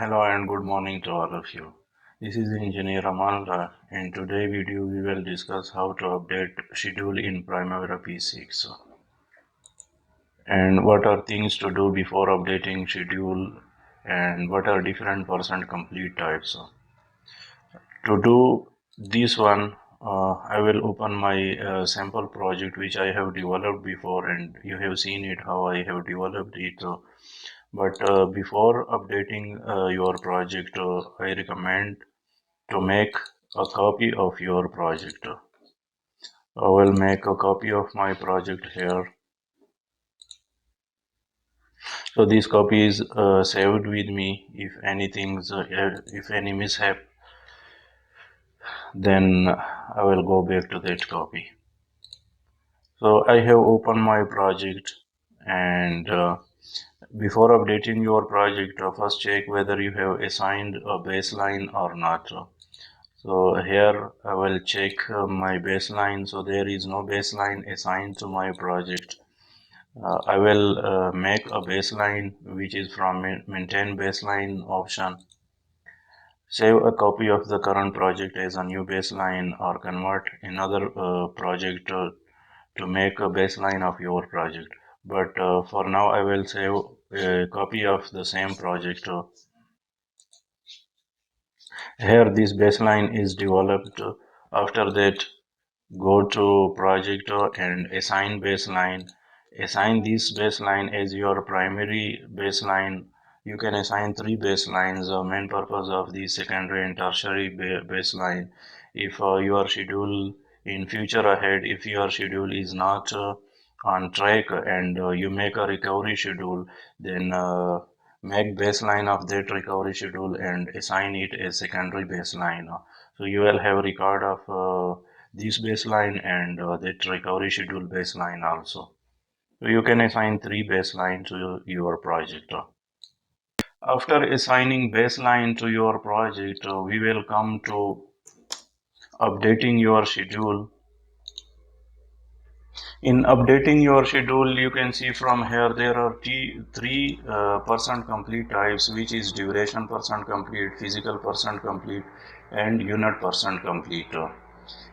Hello and good morning to all of you. This is Engineer Amal. In today's video we will discuss how to update schedule in PrimaVera P6 and what are things to do before updating schedule and what are different percent complete types. To do this one, I will open my sample project which I have developed before, and you have seen it how I have developed it. But before updating your project, I recommend to make a copy of your project. I will make a copy of my project here. So this copy is saved with me. If any mishap, then I will go back to that copy. So I have opened my project, and before updating your project, first check whether you have assigned a baseline or not. So here I will check my baseline. So there is no baseline assigned to my project. I will make a baseline which is from maintain baseline option. Save a copy of the current project as a new baseline or convert another project to make a baseline of your project. But for now I will save a copy of the same project. Here this baseline is developed. After that, go to project and assign baseline. Assign this baseline as your primary baseline. You can assign three baselines. The main purpose of the secondary and tertiary baseline. If your schedule in future ahead, if your schedule is not on track and you make a recovery schedule, then make baseline of that recovery schedule and assign it as secondary baseline. So you will have record of this baseline and that recovery schedule baseline also. So you can assign three baseline to your project. After assigning baseline to your project, we will come to updating your schedule. In updating your schedule, you can see from here there are three percent complete types, which is duration percent complete, physical percent complete, and unit percent complete.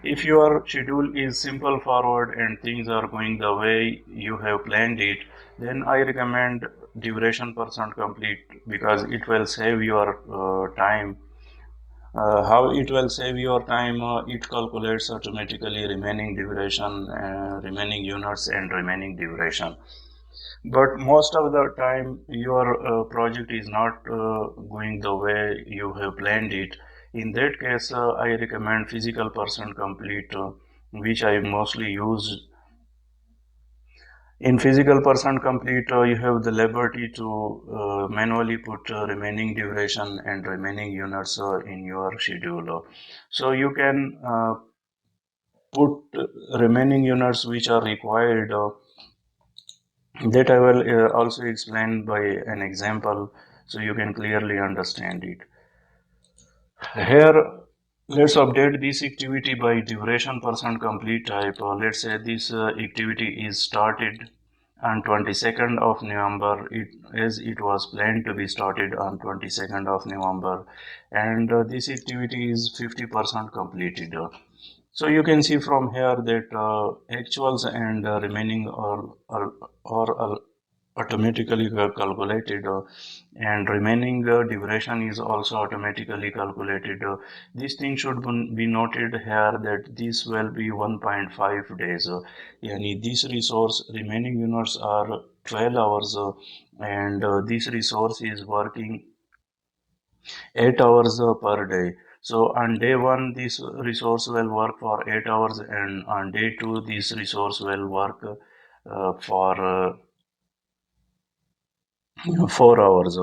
If your schedule is simple forward and things are going the way you have planned it, then I recommend duration percent complete because it will save your time. How it will save your time? It calculates automatically remaining duration, remaining units, and remaining duration. But most of the time, your project is not going the way you have planned it. In that case, I recommend physical percent complete, which I mostly use. In physical percent complete, you have the liberty to manually put remaining duration and remaining units in your schedule. So you can put remaining units which are required. That I will also explain by an example so you can clearly understand it. Here, let's update this activity by duration percent complete type. Let's say this activity is started on 22nd of November, as it was planned to be started on 22nd of November, and this activity is 50% completed. So you can see from here that actuals and remaining are automatically calculated, and remaining duration is also automatically calculated. This thing should be noted here that this will be 1.5 days. Yani this resource remaining units are 12 hours, and this resource is working 8 hours per day. So on day one, this resource will work for 8 hours, and on day two, this resource will work for 4 hours.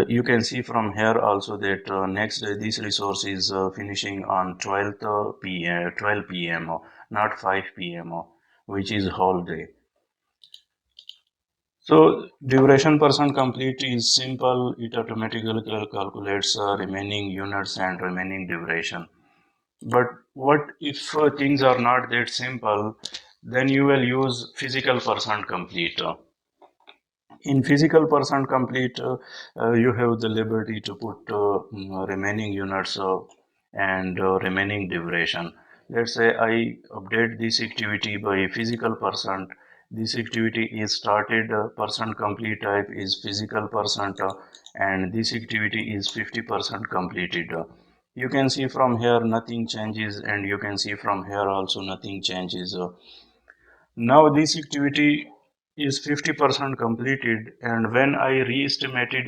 You can see from here also that next day this resource is finishing on 12 p.m., not 5 p.m., which is whole day. So duration percent complete is simple. It automatically calculates remaining units and remaining duration. But what if things are not that simple? Then you will use physical percent complete. In physical percent complete, you have the liberty to put remaining units and remaining duration. Let's say I update this activity by physical percent. This activity is started, percent complete type is physical percent, and this activity is 50% completed. You can see from here nothing changes, and you can see from here also nothing changes. Now this activity is 50% completed, and when I re-estimated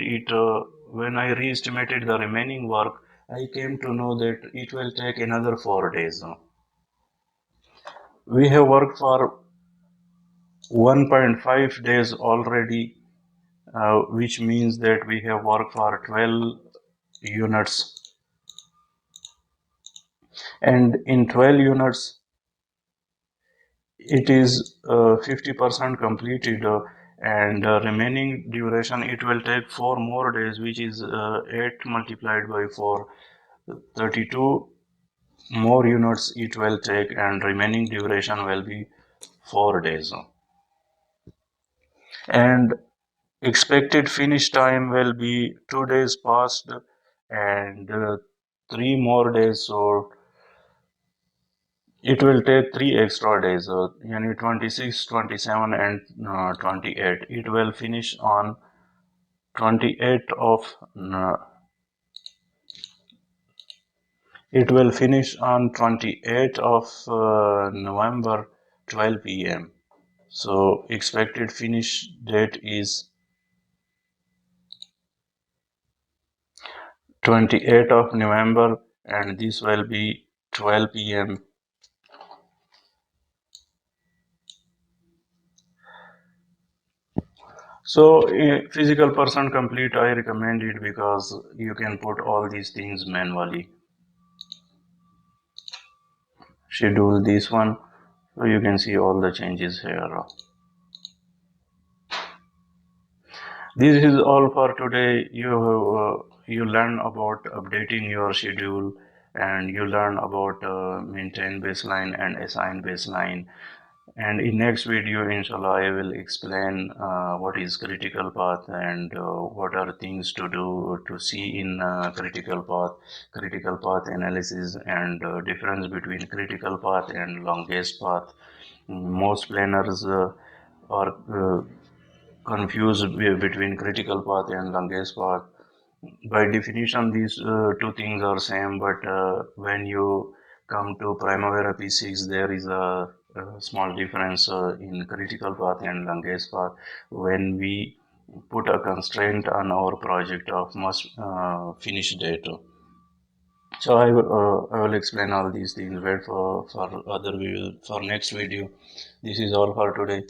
the remaining work, I came to know that it will take another 4 days. We have worked for 1.5 days already, which means that we have worked for 12 units, and in 12 units it is 50% completed, and remaining duration it will take 4 more days, which is 8 multiplied by 4, 32 more units it will take, and remaining duration will be 4 days. And expected finish time will be 2 days past, and 3 more days, so it will take 3 extra days, yani 26, 27, and 28. It will finish on 28th of uh, it will finish on 28th of November 12 p.m. So expected finish date is 28th of November, and this will be 12 p.m. So physical person complete, I recommend it because you can put all these things manually. Schedule this one, so you can see all the changes here. This is all for today. You learn about updating your schedule, and you learn about maintain baseline and assign baseline. And in next video, inshallah, I will explain what is critical path, and what are things to do to see in critical path analysis, and difference between critical path and longest path. Most planners are confused between critical path and longest path. By definition, these two things are same, but when you come to PrimaVera P6, there is a small difference in critical path and longest path when we put a constraint on our project of must finish date. So I will explain all these things. Wait for other video, for next video. This is all for today.